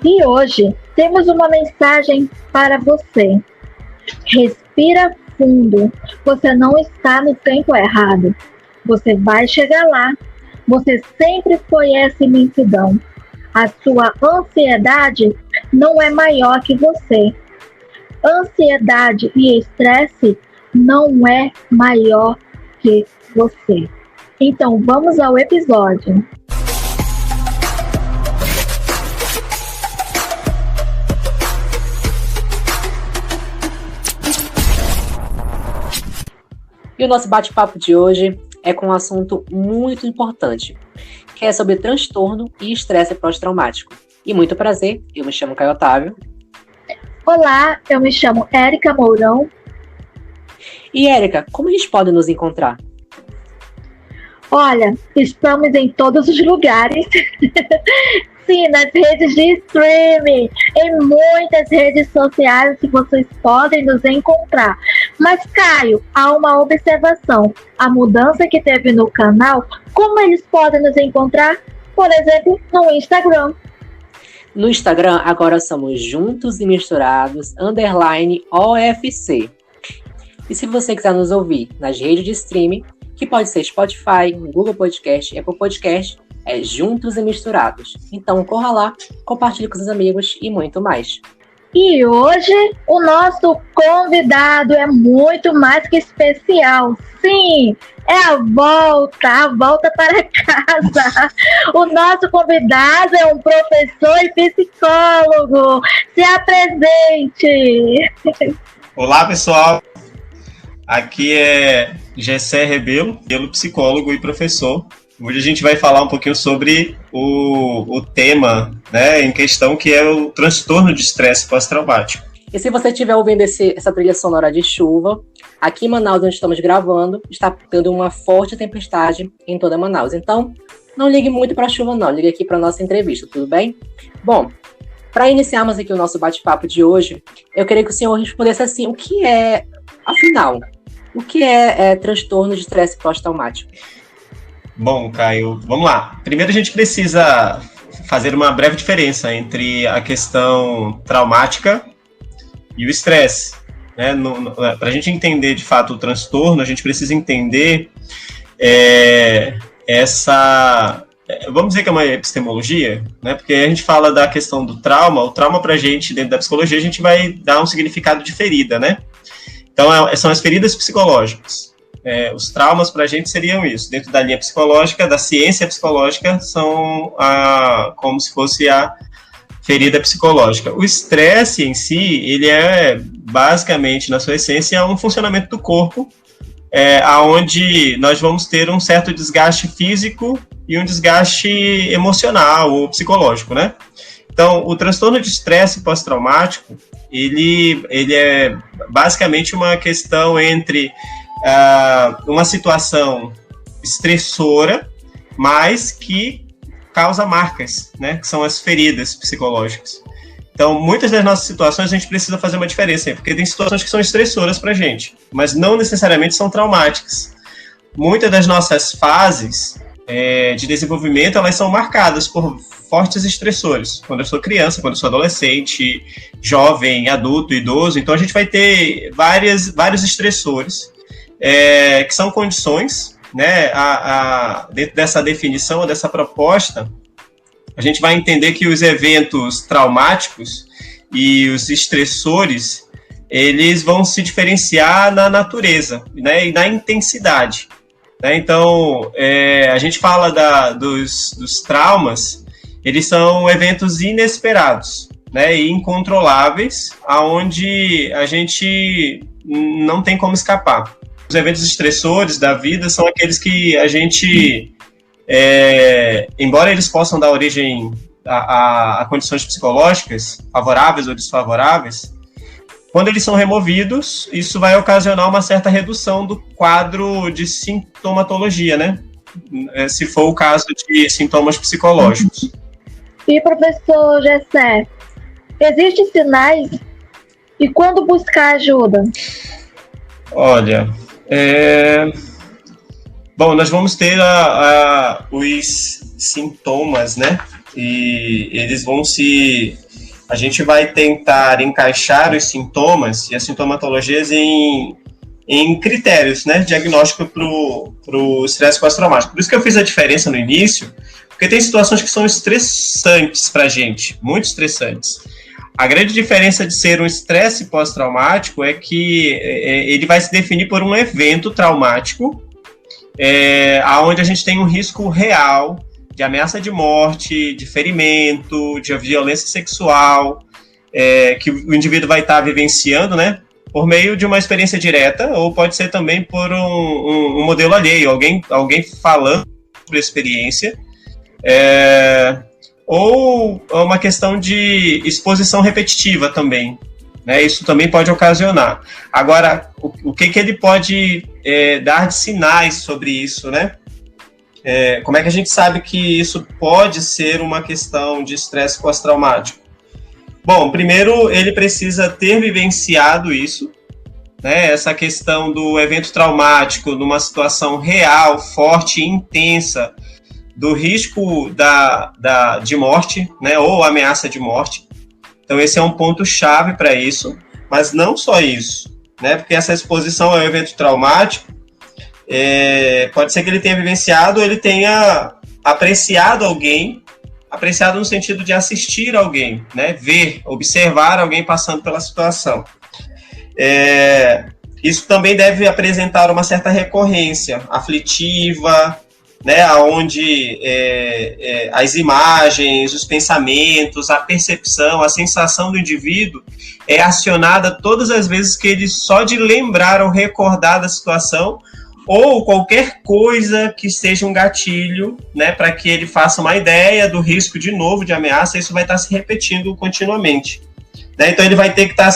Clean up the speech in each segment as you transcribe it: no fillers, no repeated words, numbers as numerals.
E hoje temos uma mensagem para você. Respira fundo. Você não está no tempo errado. Você vai chegar lá. Você sempre foi essa imensidão. A sua ansiedade não é maior que você. Ansiedade e estresse não é maior que você. Então vamos ao episódio. E o nosso bate-papo de hoje é com um assunto muito importante, que é sobre transtorno e estresse pós-traumático. E muito prazer, eu me chamo Caio Otávio. Olá, eu me chamo Érica Mourão. E Érica, como a gente pode nos encontrar? Olha, estamos em todos os lugares. Sim, nas redes de streaming, em muitas redes sociais que vocês podem nos encontrar. Mas, Caio, há uma observação. A mudança que teve no canal, como eles podem nos encontrar? Por exemplo, no Instagram. No Instagram, agora somos Juntos e Misturados, _OFC. E se você quiser nos ouvir nas redes de streaming, que pode ser Spotify, Google Podcast, Apple Podcast, é Juntos e Misturados. Então corra lá, compartilhe com seus amigos e muito mais. E hoje o nosso convidado é muito mais que especial. Sim, é a volta para casa. O nosso convidado é um professor e psicólogo. Se apresente. Olá, pessoal. Aqui é Gessé Rebelo, psicólogo e professor. Hoje a gente vai falar um pouquinho sobre o tema, né, em questão, que é o transtorno de estresse pós-traumático. E se você estiver ouvindo essa trilha sonora de chuva, aqui em Manaus, onde estamos gravando, está tendo uma forte tempestade em toda Manaus. Então, não ligue muito para a chuva, não. Ligue aqui para a nossa entrevista, tudo bem? Bom, para iniciarmos aqui o nosso bate-papo de hoje, eu queria que o senhor respondesse assim, o que é, afinal, o que é transtorno de estresse pós-traumático? Bom, Caio, vamos lá. Primeiro a gente precisa fazer uma breve diferença entre a questão traumática e o estresse, né? Para a gente entender de fato o transtorno, a gente precisa entender vamos dizer que é uma epistemologia, né? Porque a gente fala da questão do trauma. O trauma, para a gente, dentro da psicologia, a gente vai dar um significado de ferida, né? Então, são as feridas psicológicas. Os traumas, para a gente, seriam isso. Dentro da linha psicológica, da ciência psicológica, são como se fosse a ferida psicológica. O estresse em si, ele é, basicamente, na sua essência, um funcionamento do corpo, onde nós vamos ter um certo desgaste físico e um desgaste emocional ou psicológico, né? Então, o transtorno de estresse pós-traumático, ele é basicamente uma questão entre uma situação estressora, mas que causa marcas, né? Que são as feridas psicológicas. Então, muitas das nossas situações a gente precisa fazer uma diferença, porque tem situações que são estressoras para a gente, mas não necessariamente são traumáticas. Muitas das nossas fases de desenvolvimento, elas são marcadas por fortes estressores. Quando eu sou criança, quando eu sou adolescente, jovem, adulto, idoso, então a gente vai ter vários estressores, que são condições, né? Dentro dessa definição, dessa proposta, a gente vai entender que os eventos traumáticos e os estressores, eles vão se diferenciar na natureza, né? E na intensidade. Né? Então, a gente fala dos traumas, eles são eventos inesperados, né? E incontroláveis, aonde a gente não tem como escapar. Os eventos estressores da vida são aqueles que a gente, embora eles possam dar origem a condições psicológicas favoráveis ou desfavoráveis, quando eles são removidos, isso vai ocasionar uma certa redução do quadro de sintomatologia, né? Se for o caso de sintomas psicológicos. E, professor Gessé, existem sinais? E quando buscar ajuda? Olha, Bom, nós vamos ter os sintomas, né? E eles vão a gente vai tentar encaixar os sintomas e as sintomatologias em critérios, né? Diagnóstico para o estresse pós-traumático. Por isso que eu fiz a diferença no início, porque tem situações que são estressantes para a gente, muito estressantes. A grande diferença de ser um estresse pós-traumático é que ele vai se definir por um evento traumático, onde a gente tem um risco real de ameaça de morte, de ferimento, de violência sexual, que o indivíduo vai estar vivenciando, né, por meio de uma experiência direta, ou pode ser também por um modelo alheio, alguém falando sobre a experiência, ou uma questão de exposição repetitiva também, né? Isso também pode ocasionar. Agora, o que ele pode dar de sinais sobre isso, né? Como é que a gente sabe que isso pode ser uma questão de estresse pós-traumático? Bom, primeiro, ele precisa ter vivenciado isso, né? Essa questão do evento traumático numa situação real, forte e intensa, do risco de morte, né, ou ameaça de morte. Então, esse é um ponto-chave para isso, mas não só isso, né, porque essa exposição ao evento traumático, pode ser que ele tenha vivenciado, ele tenha apreciado alguém, apreciado no sentido de assistir alguém, né, ver, observar alguém passando pela situação. Isso também deve apresentar uma certa recorrência aflitiva, né, onde as imagens, os pensamentos, a percepção, a sensação do indivíduo é acionada todas as vezes que ele só de lembrar ou recordar da situação, ou qualquer coisa que seja um gatilho, né, para que ele faça uma ideia do risco de novo de ameaça, isso vai estar se repetindo continuamente, né? Então ele vai ter que estar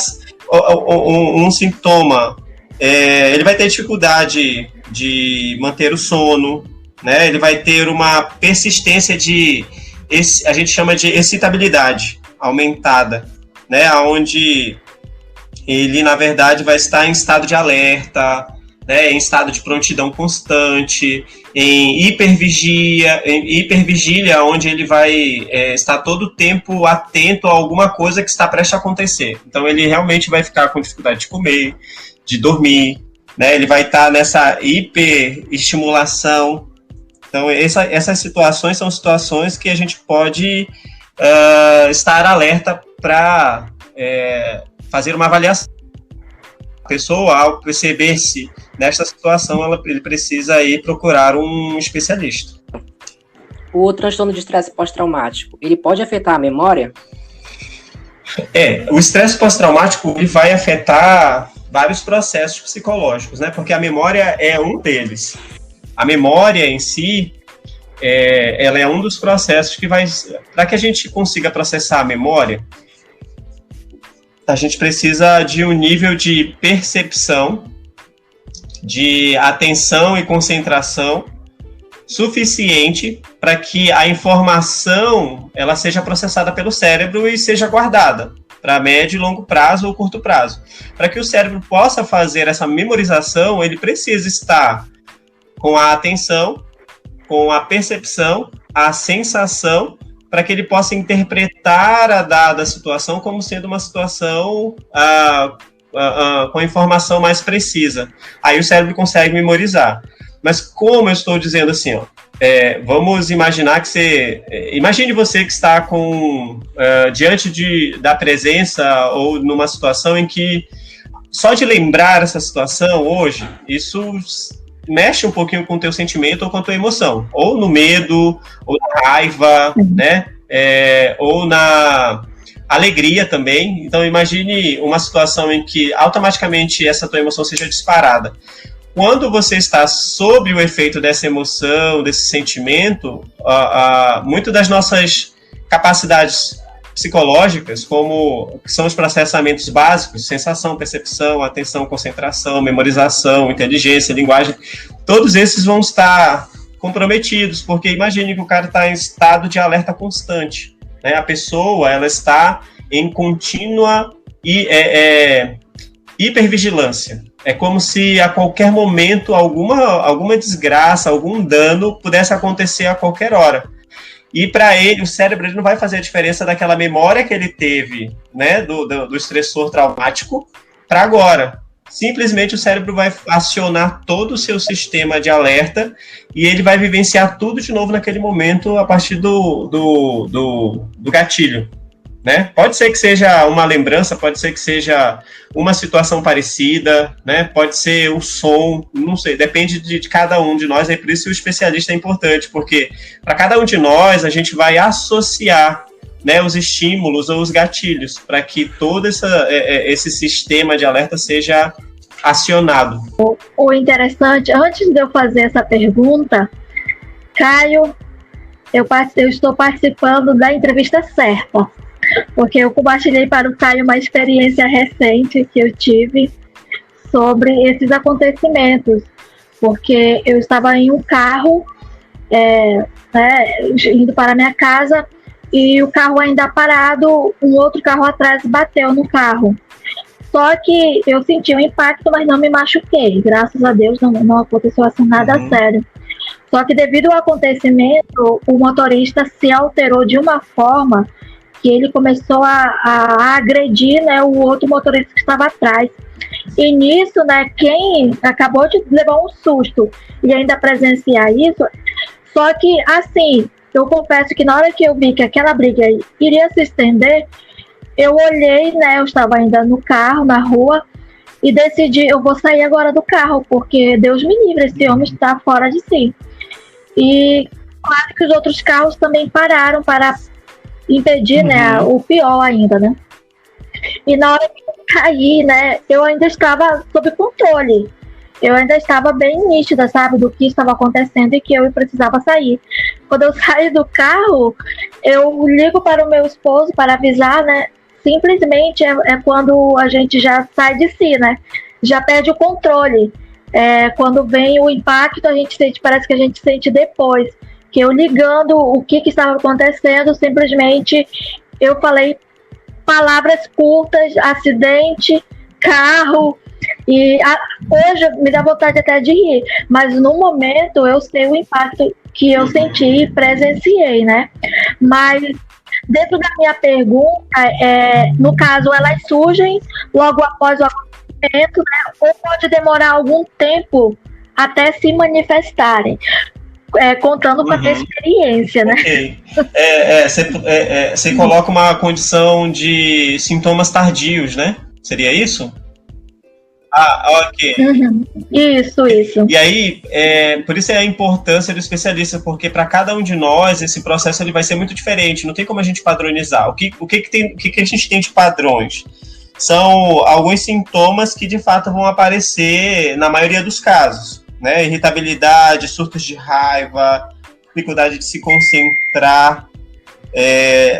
um sintoma, ele vai ter dificuldade de manter o sono, né? Ele vai ter uma persistência a gente chama de excitabilidade aumentada, né? Onde ele, na verdade, vai estar em estado de alerta, né? Em estado de prontidão constante, em hipervigília, onde ele vai estar todo o tempo atento a alguma coisa que está prestes a acontecer. Então, ele realmente vai ficar com dificuldade de comer, de dormir, né? Ele vai estar nessa hiperestimulação. Então, essas situações são situações que a gente pode estar alerta para fazer uma avaliação. A pessoa, ao perceber-se nesta situação, ele precisa ir procurar um especialista. O transtorno de estresse pós-traumático, ele pode afetar a memória? O estresse pós-traumático ele vai afetar vários processos psicológicos, né? Porque a memória é um deles. A memória em si, ela é um dos processos que vai... Para que a gente consiga processar a memória, a gente precisa de um nível de percepção, de atenção e concentração suficiente para que a informação ela seja processada pelo cérebro e seja guardada para médio e longo prazo ou curto prazo. Para que o cérebro possa fazer essa memorização, ele precisa estar com a atenção, com a percepção, a sensação, para que ele possa interpretar a dada situação como sendo uma situação com a informação mais precisa. Aí o cérebro consegue memorizar. Mas como eu estou dizendo assim, vamos imaginar que imagine você que está diante da presença ou numa situação em que só de lembrar essa situação hoje, isso mexe um pouquinho com o teu sentimento ou com a tua emoção, ou no medo, ou na raiva, né? Ou na alegria também. Então imagine uma situação em que automaticamente essa tua emoção seja disparada. Quando você está sob o efeito dessa emoção, desse sentimento, muito das nossas capacidades psicológicas, como são os processamentos básicos, sensação, percepção, atenção, concentração, memorização, inteligência, linguagem, todos esses vão estar comprometidos, porque imagine que o cara está em estado de alerta constante, né? A pessoa ela está em contínua hipervigilância. É como se a qualquer momento alguma desgraça, algum dano pudesse acontecer a qualquer hora. E para ele, o cérebro ele não vai fazer a diferença daquela memória que ele teve, né, do estressor traumático para agora. Simplesmente o cérebro vai acionar todo o seu sistema de alerta e ele vai vivenciar tudo de novo naquele momento a partir do gatilho. Né? Pode ser que seja uma lembrança, pode ser que seja uma situação parecida, né? Pode ser um som, não sei, depende de cada um de nós, é por isso que o especialista é importante, porque para cada um de nós a gente vai associar, né, os estímulos ou os gatilhos para que todo esse sistema de alerta seja acionado. O interessante, antes de eu fazer essa pergunta, Caio, eu estou participando da entrevista certa. Porque eu compartilhei para o Caio uma experiência recente que eu tive sobre esses acontecimentos. Porque eu estava em um carro, indo para a minha casa, e o carro ainda parado, um outro carro atrás bateu no carro. Só que eu senti um impacto, mas não me machuquei. Graças a Deus não aconteceu assim nada sério. Só que devido ao acontecimento, o motorista se alterou de uma forma que ele começou a agredir, né, o outro motorista que estava atrás. E nisso, né, quem acabou de levar um susto e ainda presenciar isso, só que, assim, eu confesso que na hora que eu vi que aquela briga iria se estender, eu olhei, né, eu estava ainda no carro, na rua, e decidi, eu vou sair agora do carro, porque Deus me livre, esse homem está fora de si. E claro que os outros carros também pararam para impedir, né, o pior ainda, né? E na hora que eu caí, né, eu ainda estava sob controle. Eu ainda estava bem nítida, sabe, do que estava acontecendo e que eu precisava sair. Quando eu saí do carro, eu ligo para o meu esposo para avisar, né? Simplesmente é quando a gente já sai de si, né? Já perde o controle. Quando vem o impacto, a gente sente, parece que a gente sente depois. Que eu ligando o que estava acontecendo, simplesmente eu falei palavras curtas, acidente, carro, e hoje me dá vontade até de rir, mas no momento eu sei o impacto que eu senti e presenciei, né? Mas dentro da minha pergunta, no caso, elas surgem logo após o acontecimento, né? Ou pode demorar algum tempo até se manifestarem. Contando com a minha experiência, né? Okay. Você coloca uma condição de sintomas tardios, né? Seria isso? Ok. Isso. E aí, por isso é a importância do especialista, porque para cada um de nós, esse processo ele vai ser muito diferente, não tem como a gente padronizar. O que a gente tem de padrões? São alguns sintomas que de fato vão aparecer na maioria dos casos. Né, irritabilidade, surtos de raiva, dificuldade de se concentrar.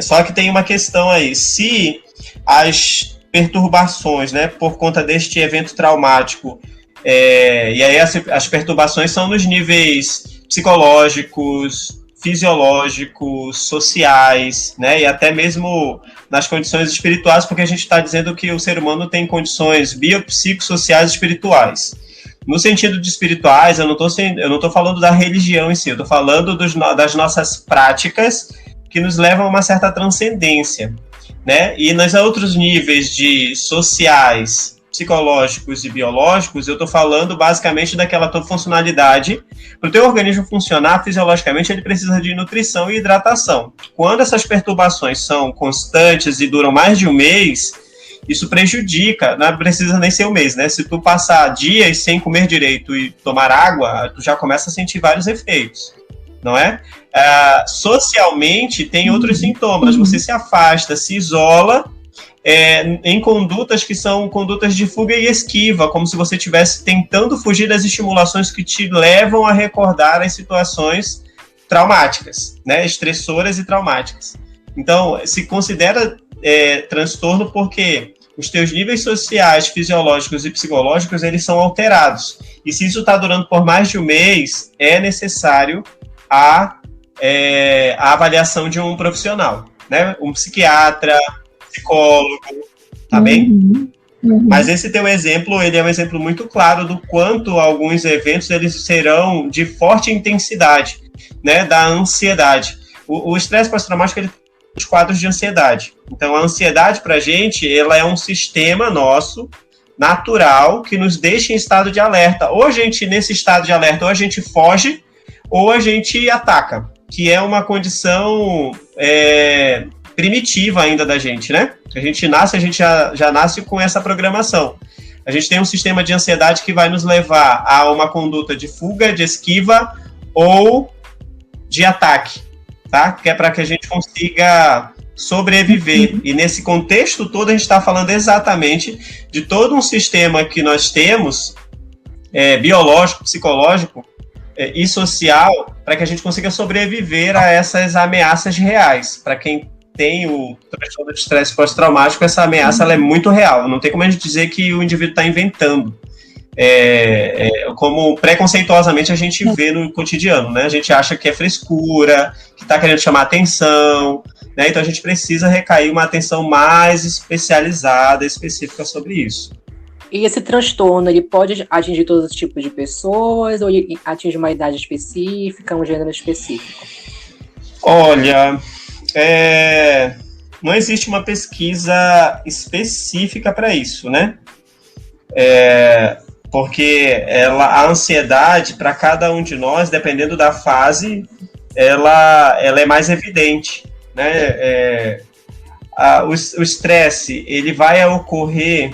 Só que tem uma questão aí. Se as perturbações, né, por conta deste evento traumático, e aí as perturbações são nos níveis psicológicos, fisiológicos, sociais, né, e até mesmo nas condições espirituais, porque a gente está dizendo que o ser humano tem condições biopsicossociais e espirituais. No sentido de espirituais, eu não estou falando da religião em si, eu estou falando das nossas práticas que nos levam a uma certa transcendência, né? E nos outros níveis de sociais, psicológicos e biológicos, eu estou falando basicamente daquela tua funcionalidade. Para o teu organismo funcionar fisiologicamente, ele precisa de nutrição e hidratação. Quando essas perturbações são constantes e duram mais de um mês, isso prejudica, não precisa nem ser um mês, né? Se tu passar dias sem comer direito e tomar água, tu já começa a sentir vários efeitos, não é? Socialmente, tem outros sintomas. Você se afasta, se isola em condutas que são condutas de fuga e esquiva, como se você estivesse tentando fugir das estimulações que te levam a recordar as situações traumáticas, né? Estressoras e traumáticas. Então, se considera transtorno porque os teus níveis sociais, fisiológicos e psicológicos, eles são alterados. E se isso está durando por mais de um mês, é necessário a avaliação de um profissional, né? Um psiquiatra, psicólogo, tá bem? Mas esse teu exemplo, ele é um exemplo muito claro do quanto alguns eventos eles serão de forte intensidade, né, da ansiedade. O estresse pós-traumático, ele tem os quadros de ansiedade. Então, a ansiedade para a gente, ela é um sistema nosso, natural, que nos deixa em estado de alerta. Ou a gente, nesse estado de alerta, ou a gente foge, ou a gente ataca, que é uma condição primitiva ainda da gente, né? A gente nasce, a gente já nasce com essa programação. A gente tem um sistema de ansiedade que vai nos levar a uma conduta de fuga, de esquiva ou de ataque, tá? Que é para que a gente consiga sobreviver. E nesse contexto todo a gente está falando exatamente de todo um sistema que nós temos, biológico, psicológico e social, para que a gente consiga sobreviver a essas ameaças reais. Para quem tem o transtorno de estresse pós-traumático, essa ameaça ela é muito real. Não tem como a gente dizer que o indivíduo está inventando. Como preconceituosamente a gente vê no cotidiano, né? A gente acha que é frescura, que está querendo chamar atenção, né? Então a gente precisa recair uma atenção mais especializada, específica sobre isso. E esse transtorno, ele pode atingir todos os tipos de pessoas, ou ele atinge uma idade específica, um gênero específico? Olha, não existe uma pesquisa específica para isso, né? Porque a ansiedade, para cada um de nós, dependendo da fase, ela é mais evidente, né? O estresse, ele vai ocorrer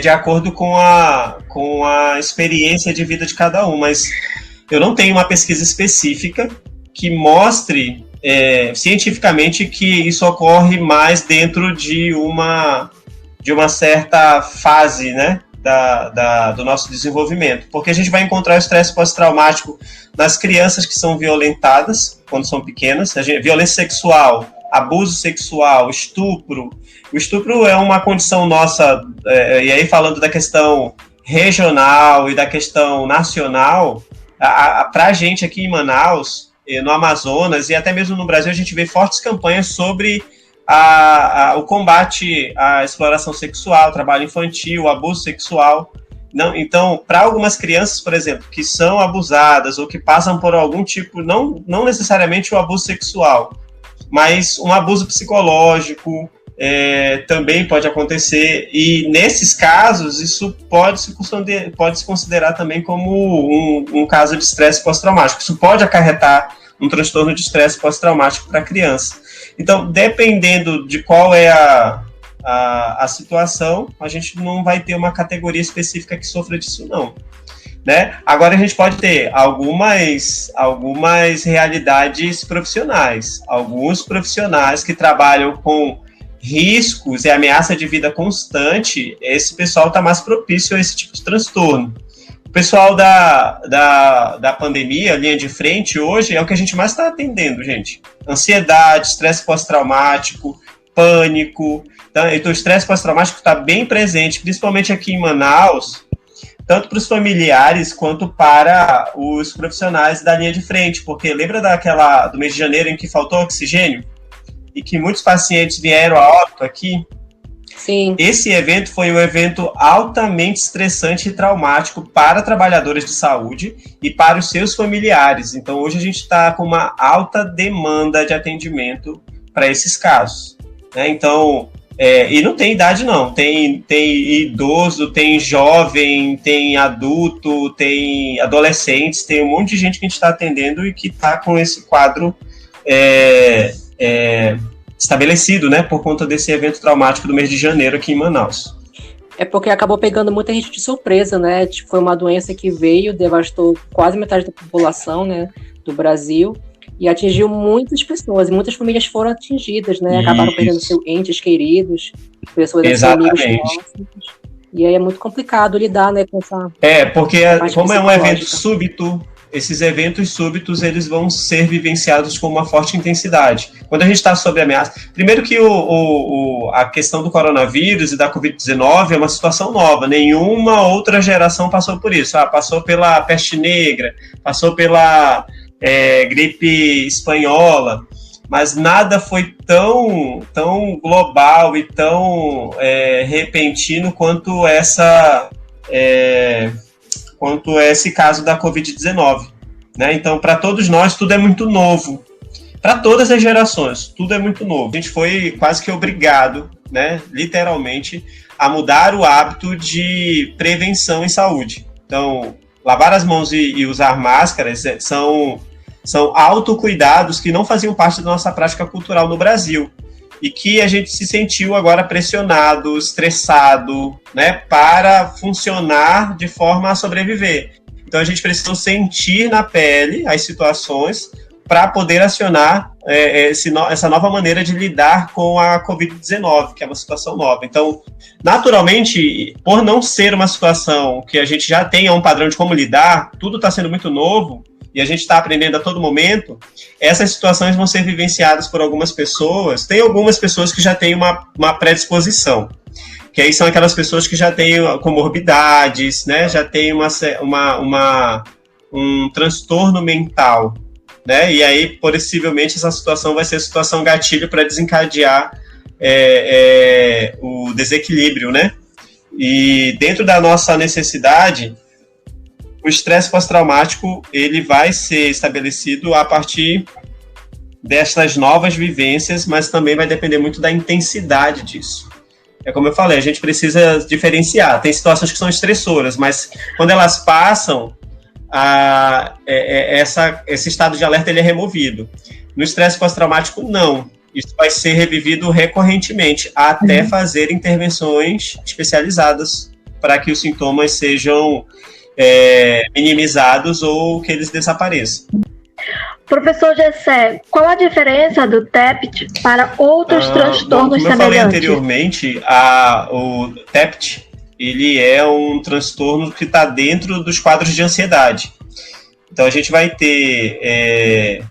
de acordo com a experiência de vida de cada um, mas eu não tenho uma pesquisa específica que mostre cientificamente que isso ocorre mais dentro de uma certa fase, né, do nosso desenvolvimento, porque a gente vai encontrar o estresse pós-traumático nas crianças que são violentadas quando são pequenas, violência sexual, abuso sexual, estupro. O estupro é uma condição nossa, e aí falando da questão regional e da questão nacional, para a gente aqui em Manaus, no Amazonas e até mesmo no Brasil, a gente vê fortes campanhas sobre o combate à exploração sexual, trabalho infantil, abuso sexual. Então, para algumas crianças, por exemplo, que são abusadas ou que passam por algum tipo, não necessariamente o abuso sexual, mas um abuso psicológico também pode acontecer, e nesses casos isso pode se considerar também como um caso de estresse pós-traumático. Isso pode acarretar um transtorno de estresse pós-traumático para a criança. Então, dependendo de qual é a situação, a gente não vai ter uma categoria específica que sofra disso, não. Né? Agora, a gente pode ter algumas realidades profissionais. Alguns profissionais que trabalham com riscos e ameaça de vida constante, esse pessoal está mais propício a esse tipo de transtorno. O pessoal da pandemia, linha de frente, hoje é o que a gente mais está atendendo, gente. Ansiedade, estresse pós-traumático, pânico. Então, o estresse pós-traumático está bem presente, principalmente aqui em Manaus, tanto para os familiares quanto para os profissionais da linha de frente, porque lembra do mês de janeiro em que faltou oxigênio? E que muitos pacientes vieram a óbito aqui? Sim. Esse evento foi um evento altamente estressante e traumático para trabalhadores de saúde e para os seus familiares. Então, hoje a gente está com uma alta demanda de atendimento para esses casos, né? Então, e não tem idade, não. Tem idoso, tem jovem, tem adulto, tem adolescentes, tem um monte de gente que a gente está atendendo e que está com esse quadro estabelecido, né, por conta desse evento traumático do mês de janeiro aqui em Manaus. É porque acabou pegando muita gente de surpresa, né? Tipo, foi uma doença que veio, devastou quase metade da população, né, do Brasil, e atingiu muitas pessoas, e muitas famílias foram atingidas, né? Acabaram perdendo seus entes queridos, pessoas assim, amigos próximos. E aí é muito complicado lidar, né, com essa... porque como é um evento súbito, esses eventos súbitos, eles vão ser vivenciados com uma forte intensidade. Quando a gente está sob ameaça... Primeiro que a questão do coronavírus e da Covid-19 é uma situação nova. Nenhuma outra geração passou por isso. Passou pela peste negra, passou pela gripe espanhola. mas nada foi tão global e tão repentino quanto esse caso da Covid-19. Né? Então, para todos nós, tudo é muito novo. Para todas as gerações, tudo é muito novo. A gente foi quase que obrigado, né, literalmente, a mudar o hábito de prevenção em saúde. Então, lavar as mãos e usar máscaras são autocuidados que não faziam parte da nossa prática cultural no Brasil e que a gente se sentiu agora pressionado, estressado, né, para funcionar de forma a sobreviver. Então, a gente precisa sentir na pele as situações para poder acionar essa nova maneira de lidar com a Covid-19, que é uma situação nova. Então, naturalmente, por não ser uma situação que a gente já tenha um padrão de como lidar, tudo está sendo muito novo e a gente está aprendendo a todo momento, essas situações vão ser vivenciadas por algumas pessoas. Tem algumas pessoas que já têm uma predisposição, que aí são aquelas pessoas que já têm comorbidades, né, já têm um transtorno mental, né? E aí, possivelmente, essa situação vai ser a situação gatilho para desencadear o desequilíbrio, né? E dentro da nossa necessidade, o estresse pós-traumático ele vai ser estabelecido a partir dessas novas vivências, mas também vai depender muito da intensidade disso. É como eu falei, a gente precisa diferenciar. Tem situações que são estressoras, mas quando elas passam, esse estado de alerta ele é removido. No estresse pós-traumático, não. Isso vai ser revivido recorrentemente, até fazer intervenções especializadas para que os sintomas sejam minimizados ou que eles desapareçam. Professor Gessé, qual a diferença do TEPT para outros transtornos semelhantes? Como eu falei anteriormente, o TEPT ele é um transtorno que está dentro dos quadros de ansiedade. Então, a gente vai ter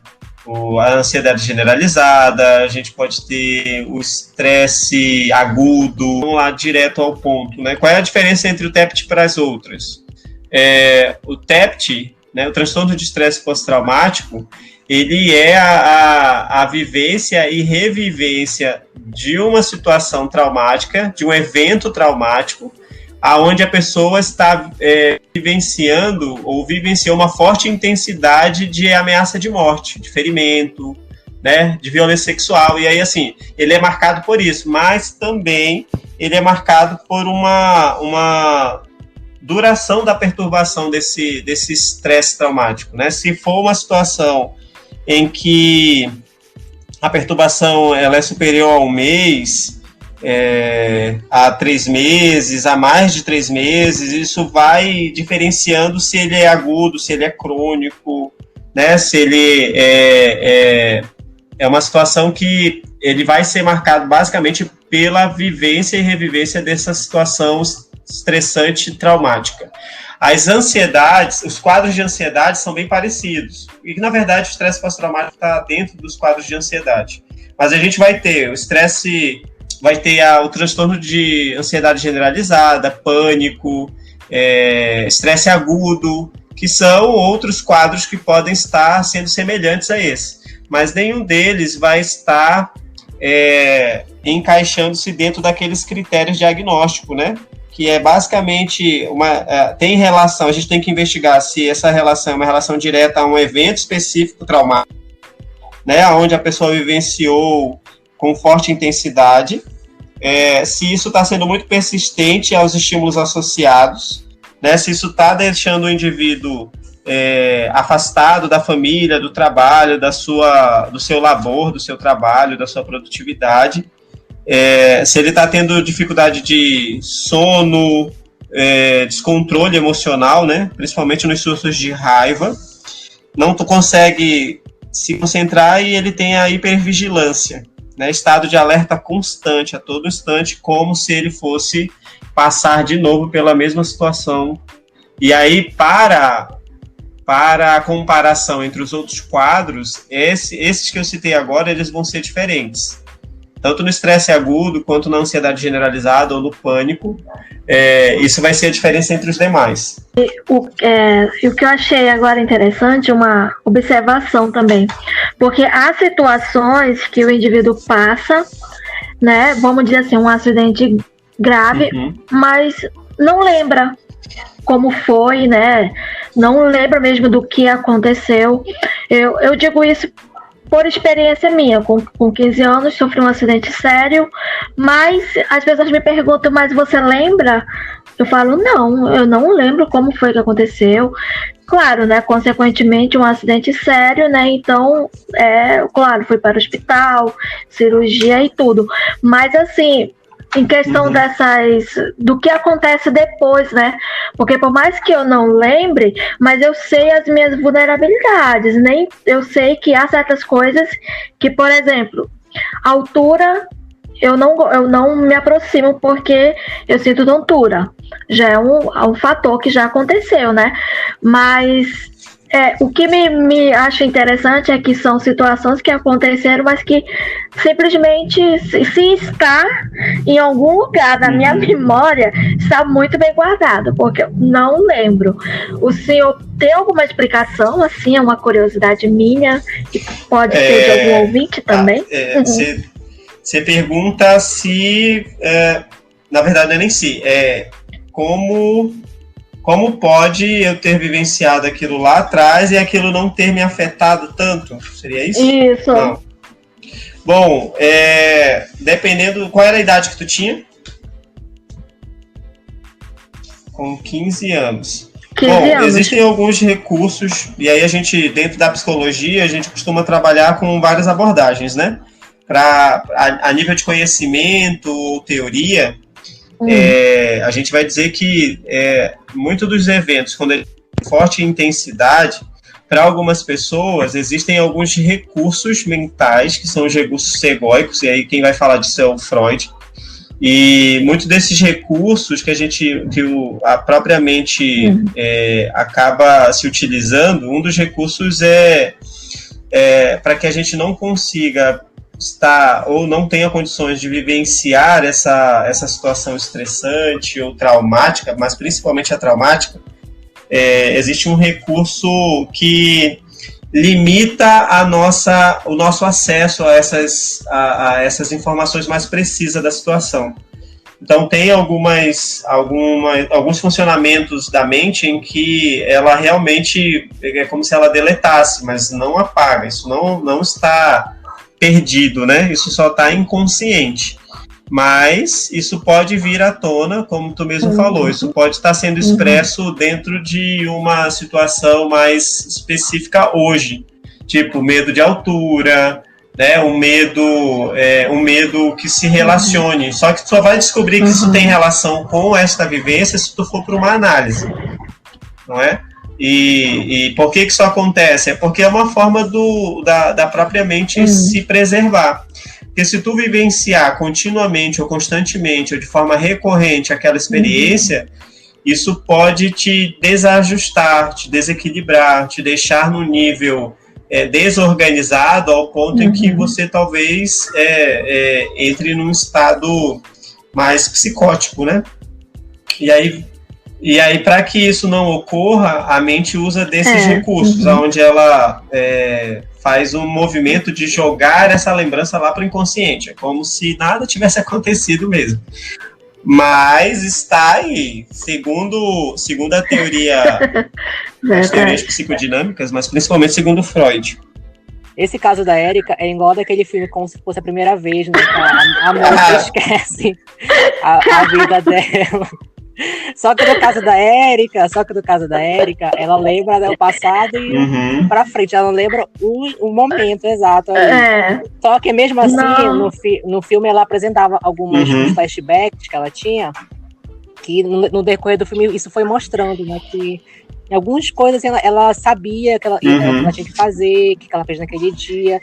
a ansiedade generalizada, a gente pode ter o estresse agudo. Vamos lá, direto ao ponto, né? Qual é a diferença entre o TEPT para as outras? O TEPT, né, o transtorno de estresse pós-traumático, ele é a vivência e revivência de uma situação traumática, de um evento traumático, aonde a pessoa está vivenciando ou vivenciou uma forte intensidade de ameaça de morte, de ferimento, né, de violência sexual. E aí, assim, ele é marcado por isso, mas também ele é marcado por uma duração da perturbação desse estresse traumático, né? Se for uma situação em que a perturbação ela é superior a um mês, a 3 meses, a mais de 3 meses, isso vai diferenciando se ele é agudo, se ele é crônico, né? Se ele é uma situação que ele vai ser marcado basicamente pela vivência e revivência dessa situação estressante e traumática. As ansiedades, os quadros de ansiedade são bem parecidos. E, na verdade, o estresse pós-traumático está dentro dos quadros de ansiedade. Mas a gente vai ter o estresse, vai ter o transtorno de ansiedade generalizada, pânico, estresse agudo, que são outros quadros que podem estar sendo semelhantes a esse. Mas nenhum deles vai estar encaixando-se dentro daqueles critérios diagnósticos, né? Que é basicamente tem relação, a gente tem que investigar se essa relação é uma relação direta a um evento específico traumático, né, onde a pessoa vivenciou com forte intensidade, se isso está sendo muito persistente aos estímulos associados, né, se isso está deixando o indivíduo afastado da família, do trabalho, do seu labor, do seu trabalho, da sua produtividade, se ele está tendo dificuldade de sono, descontrole emocional, né, principalmente nos surtos de raiva, não consegue se concentrar e ele tem a hipervigilância, né, estado de alerta constante, a todo instante, como se ele fosse passar de novo pela mesma situação. E aí, para a comparação entre os outros quadros, esses que eu citei agora, eles vão ser diferentes. tanto no estresse agudo, quanto na ansiedade generalizada ou no pânico, isso vai ser a diferença entre os demais. O que eu achei agora interessante, uma observação também, porque há situações que o indivíduo passa, né, vamos dizer assim, um acidente grave, mas não lembra como foi, né, não lembra mesmo do que aconteceu. Eu digo isso por experiência minha, com 15 anos, sofri um acidente sério, mas as pessoas me perguntam, mas você lembra? Eu falo, não, eu não lembro como foi que aconteceu. Claro, né, consequentemente um acidente sério, né, então, claro, fui para o hospital, cirurgia e tudo, mas assim, em questão do que acontece depois, né? Porque por mais que eu não lembre, mas eu sei as minhas vulnerabilidades, né? Eu sei que há certas coisas que, por exemplo, altura, eu não me aproximo porque eu sinto tontura. Já é um fator que já aconteceu, né? Mas o que me acha interessante é que são situações que aconteceram, mas que simplesmente, se está em algum lugar da minha memória, está muito bem guardado, porque eu não lembro. O senhor tem alguma explicação, assim, é uma curiosidade minha, que pode ser de algum ouvinte também? Você pergunta se, na verdade não é nem se, como pode eu ter vivenciado aquilo lá atrás e aquilo não ter me afetado tanto? Seria isso? Isso. Não. Bom, dependendo... Qual era a idade que tu tinha? Com 15 anos. 15 Bom, anos. Existem alguns recursos, e aí a gente, dentro da psicologia, a gente costuma trabalhar com várias abordagens, né? A nível de conhecimento ou teoria... a gente vai dizer que muitos dos eventos, quando eles têm forte intensidade, para algumas pessoas existem alguns recursos mentais, que são os recursos egóicos, e aí quem vai falar disso é o Freud, e muitos desses recursos que a própria mente acaba se utilizando, um dos recursos para que a gente não consiga está ou não tenha condições de vivenciar essa situação estressante ou traumática, mas principalmente a traumática, existe um recurso que limita o nosso acesso a essas informações mais precisas da situação. Então, tem alguns funcionamentos da mente em que ela realmente é como se ela deletasse, mas não apaga. Isso não está perdido, né? Isso só está inconsciente. Mas isso pode vir à tona, como tu mesmo falou. Isso pode estar sendo expresso dentro de uma situação mais específica hoje. Tipo, medo de altura, né? Um medo que se relacione. Só que tu só vai descobrir que isso tem relação com esta vivência se tu for para uma análise. Não é? E por que isso acontece? É porque é uma forma da própria mente se preservar. Porque se tu vivenciar continuamente ou constantemente ou de forma recorrente aquela experiência, isso pode te desajustar, te desequilibrar, te deixar no nível desorganizado ao ponto em que você talvez entre num estado mais psicótico, né? E aí, para que isso não ocorra, a mente usa desses recursos, onde ela faz um movimento de jogar essa lembrança lá para o inconsciente. É como se nada tivesse acontecido mesmo. Mas está aí, segundo a teoria, as teorias psicodinâmicas, mas principalmente segundo Freud. Esse caso da Érica é igual daquele filme Como Se Fosse a Primeira Vez, né? A moça esquece a vida dela. Só que no caso da Érica, ela lembra do passado e pra frente, ela não lembra o momento exato ali. Só que mesmo assim, no filme ela apresentava alguns flashbacks que ela tinha, que no decorrer do filme isso foi mostrando, né, que algumas coisas ela sabia que ela tinha que fazer, que ela fez naquele dia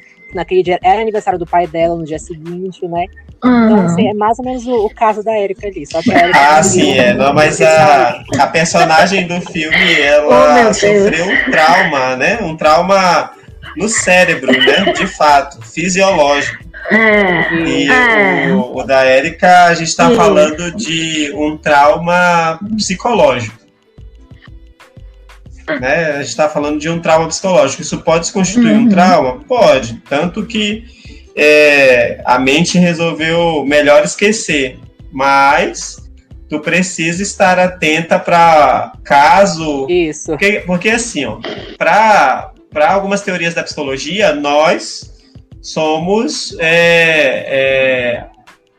era aniversário do pai dela no dia seguinte, né? Então, assim, é mais ou menos o caso da Érica ali. Só que a Érica sim, não, mas a personagem do filme, ela sofreu um trauma, né? Um trauma no cérebro, né? De fato, fisiológico. E o da Érica, a gente está falando de um trauma psicológico. Né? A gente está falando de um trauma psicológico. Isso pode se constituir um trauma? Pode. Tanto que a mente resolveu melhor esquecer. Mas tu precisa estar atenta para caso... Isso. Porque assim, para algumas teorias da psicologia, nós somos...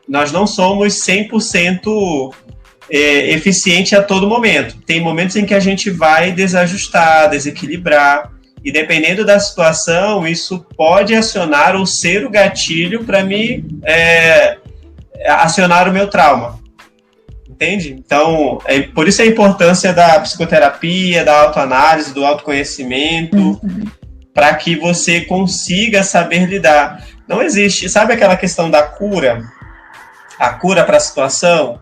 nós não somos 100% eficiente a todo momento. Tem momentos em que a gente vai desajustar, desequilibrar, e dependendo da situação, isso pode acionar ou ser o gatilho para me acionar o meu trauma. Entende? Então, por isso a importância da psicoterapia, da autoanálise, do autoconhecimento, para que você consiga saber lidar. Não existe, sabe aquela questão da cura? A cura para a situação?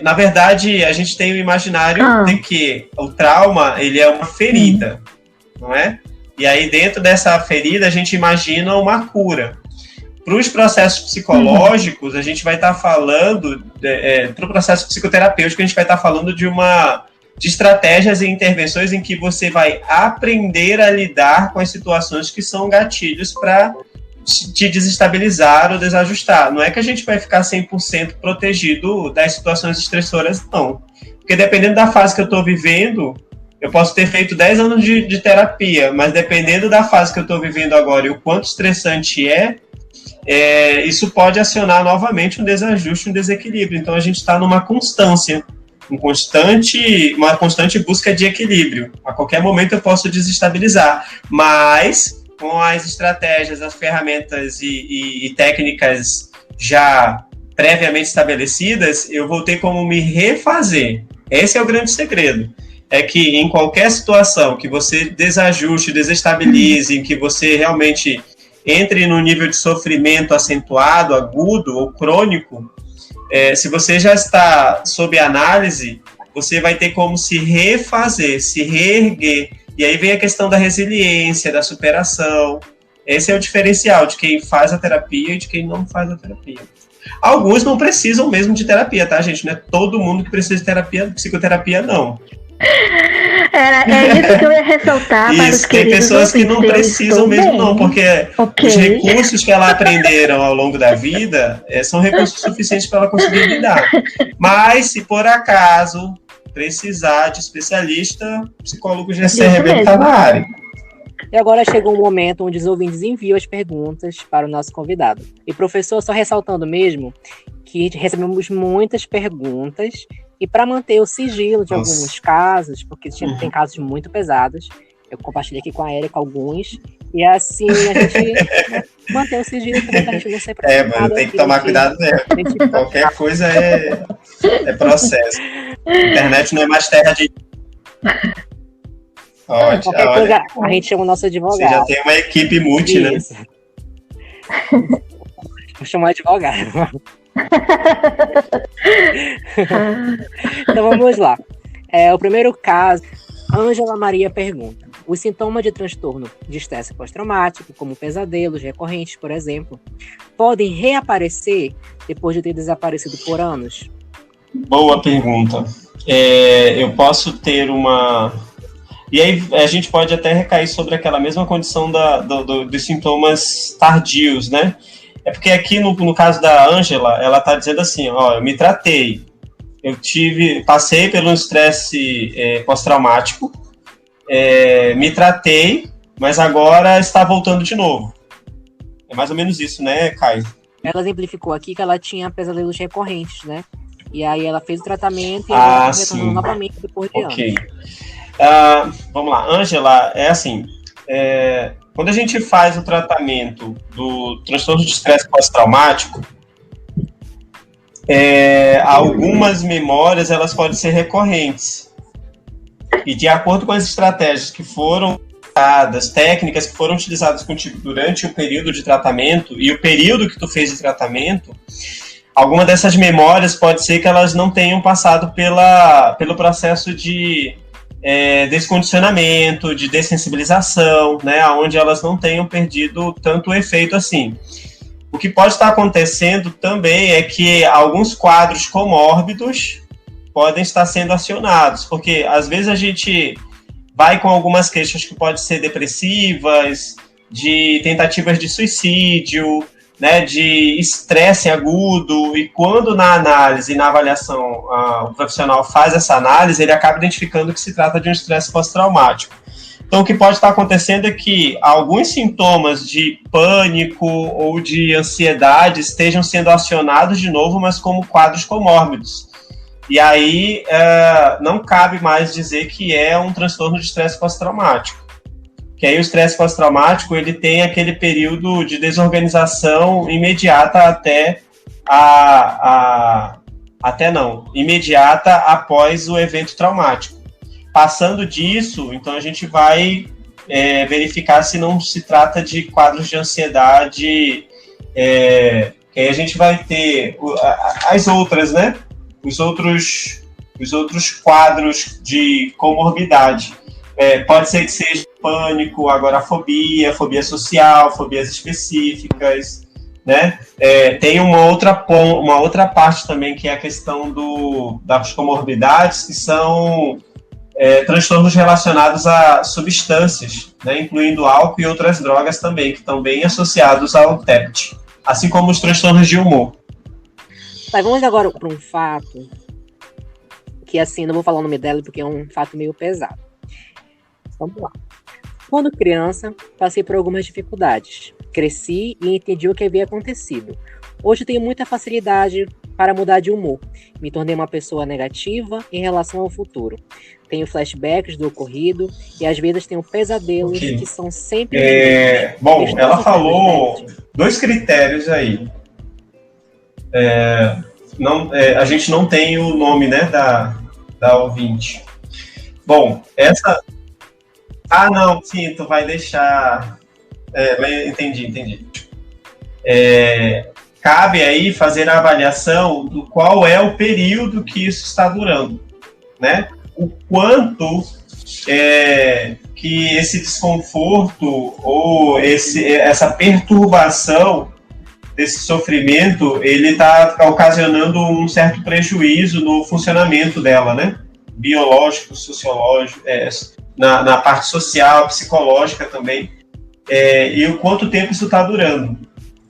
Na verdade, a gente tem o imaginário de que o trauma, ele é uma ferida, não é? E aí, dentro dessa ferida, a gente imagina uma cura. Para os processos psicológicos, a gente vai estar falando, para o processo psicoterapêutico, a gente vai estar falando de estratégias e intervenções em que você vai aprender a lidar com as situações que são gatilhos para te desestabilizar ou desajustar. Não é que a gente vai ficar 100% protegido das situações estressoras, não. Porque dependendo da fase que eu estou vivendo, eu posso ter feito 10 anos de terapia, mas dependendo da fase que eu estou vivendo agora e o quanto estressante isso pode acionar novamente um desajuste, um desequilíbrio. Então a gente está numa constância, uma constante busca de equilíbrio. A qualquer momento eu posso desestabilizar, mas com as estratégias, as ferramentas e técnicas já previamente estabelecidas, eu vou ter como me refazer. Esse é o grande segredo. É que em qualquer situação que você desajuste, desestabilize, em que você realmente entre no nível de sofrimento acentuado, agudo ou crônico, se você já está sob análise, você vai ter como se refazer, se reerguer. E aí vem a questão da resiliência, da superação. Esse é o diferencial de quem faz a terapia e de quem não faz a terapia. Alguns não precisam mesmo de terapia, tá, gente? Não é todo mundo que precisa de terapia, psicoterapia, não. É isso que eu ia ressaltar para os tem pessoas que não precisam mesmo, não, porque os recursos que ela aprenderam ao longo da vida são recursos suficientes para ela conseguir lidar. Mas, se por acaso precisar de especialista, o psicólogo GCRB está na área. E agora chegou um momento onde os ouvintes enviam as perguntas para o nosso convidado. E, professor, só ressaltando mesmo que recebemos muitas perguntas e para manter o sigilo de alguns casos, porque tem casos muito pesados, eu compartilhei aqui com a Érica alguns, e assim a gente mantém o sigilo também para a gente não ser processado. Mas tem que tomar cuidado mesmo. Qualquer coisa é processo. A internet não é mais terra de... Qualquer coisa, a gente chama o nosso advogado. Você já tem uma equipe multi, né? Vou chamar advogado. Então vamos lá. O primeiro caso, Ângela Maria pergunta: os sintomas de transtorno de estresse pós-traumático, como pesadelos recorrentes, por exemplo, podem reaparecer depois de ter desaparecido por anos? Boa pergunta. Eu posso ter uma... E aí a gente pode até recair sobre aquela mesma condição dos sintomas tardios, né? É porque aqui no caso da Ângela, ela está dizendo assim, eu me tratei, passei pelo estresse pós-traumático, me tratei, mas agora está voltando de novo. É mais ou menos isso, né, Caio? Ela exemplificou aqui que ela tinha pesadelos recorrentes, né? E aí ela fez o tratamento e ela retornou novamente depois de anos. Vamos lá, Ângela, é assim... quando a gente faz o tratamento do transtorno de estresse pós-traumático, algumas memórias elas podem ser recorrentes. E de acordo com as estratégias que foram usadas, técnicas que foram utilizadas contigo durante o período de tratamento e o período que tu fez de tratamento, alguma dessas memórias pode ser que elas não tenham passado pelo processo de descondicionamento, de dessensibilização, né, onde elas não tenham perdido tanto efeito assim. O que pode estar acontecendo também é que alguns quadros comórbidos podem estar sendo acionados, porque às vezes a gente vai com algumas queixas que podem ser depressivas, de tentativas de suicídio, né, de estresse agudo, e quando na análise, na avaliação, o profissional faz essa análise, ele acaba identificando que se trata de um estresse pós-traumático. Então, o que pode estar acontecendo é que alguns sintomas de pânico ou de ansiedade estejam sendo acionados de novo, mas como quadros comórbidos. E aí, não cabe mais dizer que é um transtorno de estresse pós-traumático. Que aí o estresse pós-traumático, ele tem aquele período de desorganização imediata imediata após o evento traumático. Passando disso, então a gente vai verificar se não se trata de quadros de ansiedade, que aí a gente vai ter as outras, né? Os outros quadros de comorbidade. Pode ser que seja pânico, agorafobia, fobia social, fobias específicas, né? Tem uma outra parte também, que é a questão das comorbidades, que são transtornos relacionados a substâncias, né? Incluindo álcool e outras drogas também, que estão bem associados ao TEPT, assim como os transtornos de humor. Tá, vamos agora para um fato que, assim, não vou falar o nome dela porque é um fato meio pesado. Vamos lá. Quando criança, passei por algumas dificuldades. Cresci e entendi o que havia acontecido. Hoje tenho muita facilidade para mudar de humor. Me tornei uma pessoa negativa em relação ao futuro. Tenho flashbacks do ocorrido e às vezes tenho pesadelos que são sempre... Bom, ela falou 2 critérios aí. A gente não tem o nome, né, da ouvinte. Bom, essa... Ah, não, sim, tu vai deixar... Entendi. Cabe aí fazer a avaliação do qual é o período que isso está durando, né? O quanto que esse desconforto ou essa perturbação desse sofrimento, ele está ocasionando um certo prejuízo no funcionamento dela, né? Biológico, sociológico, na parte social, psicológica também, e o quanto tempo isso está durando,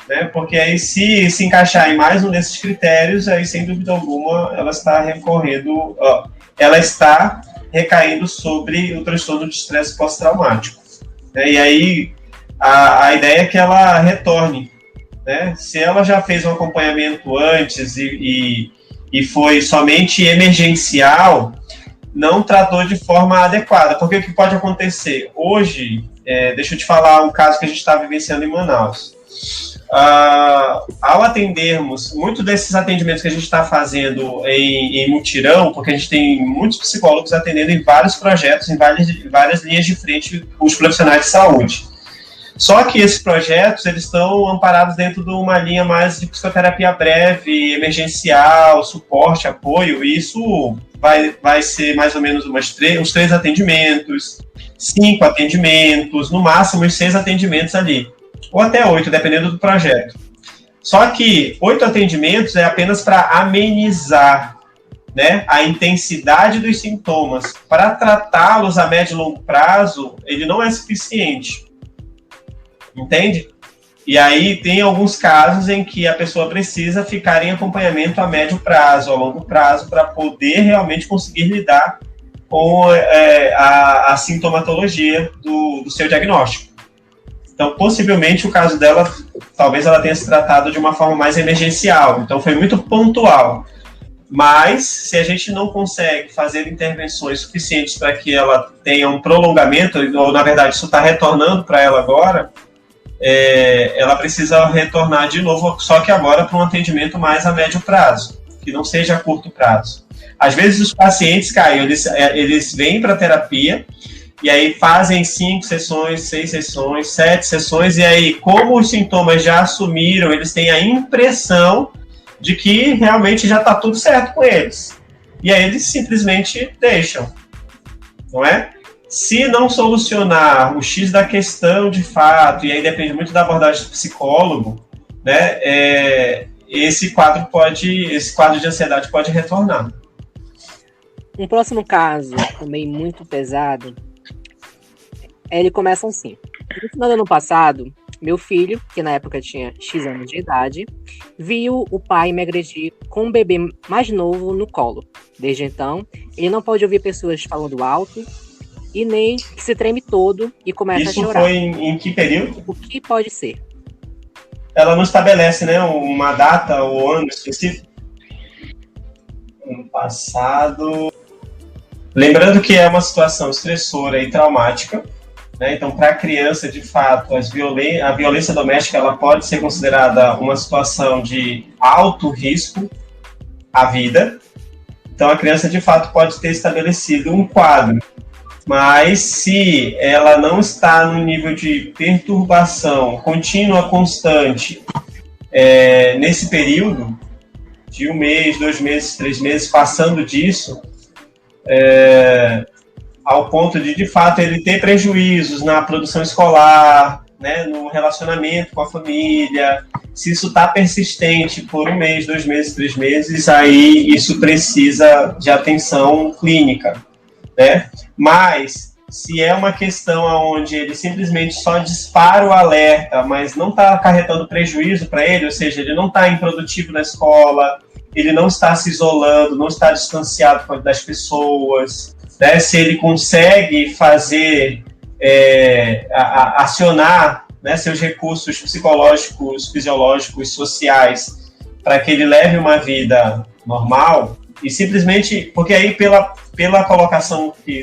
né? Porque aí se encaixar em mais um desses critérios, aí sem dúvida alguma ela está recaindo sobre o transtorno de estresse pós-traumático, né? E aí a ideia é que ela retorne, né? Se ela já fez um acompanhamento antes e foi somente emergencial, não tratou de forma adequada, porque o que pode acontecer? Hoje, deixa eu te falar um caso que a gente está vivenciando em Manaus. Ao atendermos, muitos desses atendimentos que a gente está fazendo em mutirão, porque a gente tem muitos psicólogos atendendo em vários projetos, em várias linhas de frente, os profissionais de saúde. Só que esses projetos, eles estão amparados dentro de uma linha mais de psicoterapia breve, emergencial, suporte, apoio, e isso vai ser mais ou menos uns 3 atendimentos, 5 atendimentos, no máximo uns 6 atendimentos ali, ou até 8, dependendo do projeto. Só que 8 atendimentos é apenas para amenizar, né, a intensidade dos sintomas. Para tratá-los a médio e longo prazo, ele não é suficiente. Entende? E aí tem alguns casos em que a pessoa precisa ficar em acompanhamento a médio prazo, a longo prazo, para poder realmente conseguir lidar com a sintomatologia do seu diagnóstico. Então, possivelmente, o caso dela, talvez ela tenha se tratado de uma forma mais emergencial. Então, foi muito pontual. Mas, se a gente não consegue fazer intervenções suficientes para que ela tenha um prolongamento, ou, na verdade, isso está retornando para ela agora, ela precisa retornar de novo, só que agora para um atendimento mais a médio prazo, que não seja a curto prazo. Às vezes os pacientes, Caio, eles vêm para a terapia e aí fazem 5 sessões, 6 sessões, 7 sessões, e aí, como os sintomas já assumiram, eles têm a impressão de que realmente já está tudo certo com eles. E aí eles simplesmente deixam, não é? Se não solucionar o X da questão de fato, e aí depende muito da abordagem do psicólogo, né, esse quadro de ansiedade pode retornar. Um próximo caso, também muito pesado, ele começa assim. No final do ano passado, meu filho, que na época tinha X anos de idade, viu o pai me agredir com um bebê mais novo no colo. Desde então, ele não pode ouvir pessoas falando alto e nem que se treme todo e começa a chorar. Isso foi em que período? O que pode ser? Ela não estabelece, né, uma data ou ano específico? Ano passado... Lembrando que é uma situação estressora e traumática, né? Então, para a criança, de fato, a violência doméstica ela pode ser considerada uma situação de alto risco à vida. Então, a criança, de fato, pode ter estabelecido um quadro. Mas, se ela não está no nível de perturbação contínua, constante, nesse período, de 1 mês, 2 meses, 3 meses, passando disso... ao ponto de fato, ele ter prejuízos na produção escolar, né, no relacionamento com a família. Se isso está persistente por 1 mês, 2 meses, 3 meses, aí isso precisa de atenção clínica, né? Mas, se é uma questão onde ele simplesmente só dispara o alerta, mas não está acarretando prejuízo para ele, ou seja, ele não está improdutivo na escola, ele não está se isolando, não está distanciado das pessoas, né? Se ele consegue fazer, acionar, né, seus recursos psicológicos, fisiológicos, sociais, para que ele leve uma vida normal, e simplesmente, porque aí pela colocação que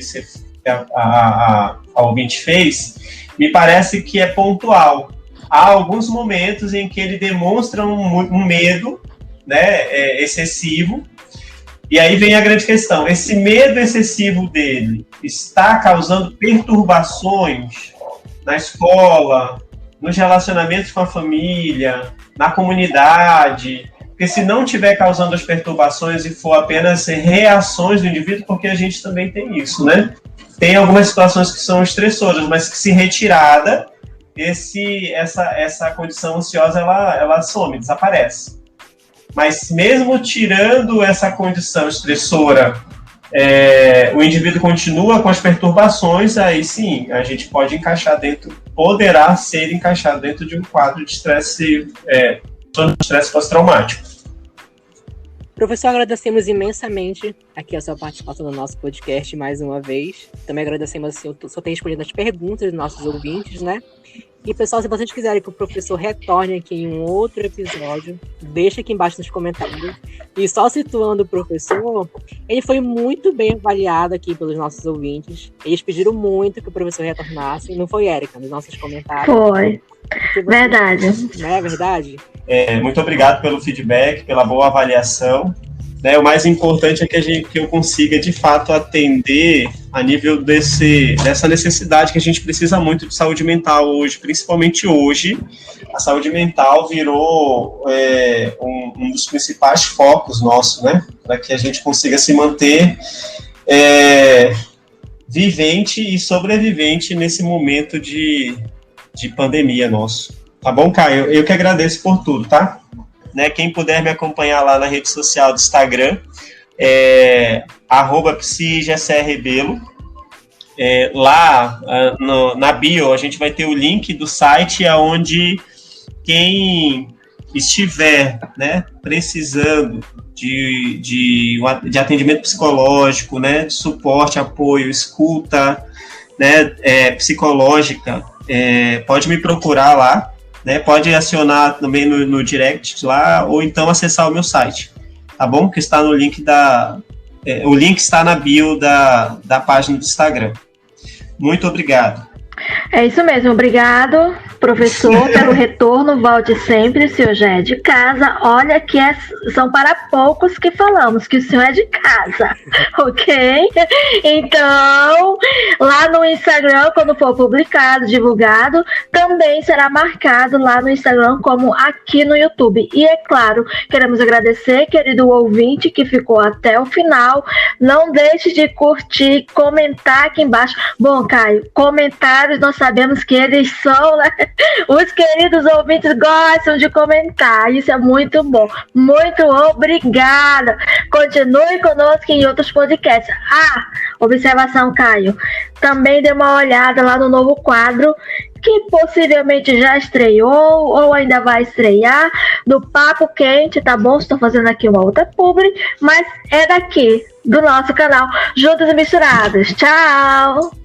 a ouvinte fez, me parece que é pontual. Há alguns momentos em que ele demonstra um medo, né, excessivo, e aí vem a grande questão: esse medo excessivo dele está causando perturbações na escola, nos relacionamentos com a família, na comunidade? Porque se não estiver causando as perturbações e for apenas reações do indivíduo, porque a gente também tem isso, né? Tem algumas situações que são estressoras, mas que se retirada, essa condição ansiosa ela some, desaparece. Mas mesmo tirando essa condição estressora, o indivíduo continua com as perturbações, aí sim, a gente poderá ser encaixado dentro de um quadro de estresse pós-traumático. Professor, agradecemos imensamente aqui a sua participação no nosso podcast mais uma vez. Também agradecemos, assim, eu só tenho escolhido as perguntas dos nossos ouvintes, né? E, pessoal, se vocês quiserem que o professor retorne aqui em um outro episódio, deixa aqui embaixo nos comentários. E só situando o professor, ele foi muito bem avaliado aqui pelos nossos ouvintes. Eles pediram muito que o professor retornasse. Não foi, Érica, nos nossos comentários? Foi. Verdade. Não é verdade? Muito obrigado pelo feedback, pela boa avaliação. Né, o mais importante é que eu consiga, de fato, atender a nível dessa necessidade que a gente precisa muito de saúde mental hoje, principalmente hoje. A saúde mental virou um dos principais focos nossos, né, para que a gente consiga se manter vivente e sobrevivente nesse momento de pandemia nosso. Tá bom, Caio? Eu que agradeço por tudo, tá? Né, quem puder me acompanhar lá na rede social do Instagram, @psigcrbelo. Lá na bio a gente vai ter o link do site onde quem estiver, né, precisando de atendimento psicológico, né, de suporte, apoio, escuta, né, psicológica, pode me procurar lá. Né, pode acionar também no direct lá, ou então acessar o meu site, tá bom? Que está no link o link está na bio da página do Instagram. Muito obrigado. É isso mesmo, obrigado, professor, pelo retorno. Volte sempre, o senhor já é de casa. Olha que são para poucos que falamos que o senhor é de casa, ok? Então, lá no Instagram, quando for publicado, divulgado, também será marcado lá no Instagram como aqui no YouTube. E é claro, queremos agradecer, querido ouvinte, que ficou até o final. Não deixe de curtir, comentar aqui embaixo. Bom, Caio, comentário nós sabemos que eles são, né? Os queridos ouvintes gostam de comentar. Isso é muito bom. Muito obrigada. Continue conosco em outros podcasts. Observação, Caio. Também dê uma olhada lá no novo quadro que possivelmente já estreou ou ainda vai estrear, do Papo Quente, tá bom? Estou fazendo aqui uma outra publi, mas é daqui, do nosso canal Juntos e Misturados. Tchau!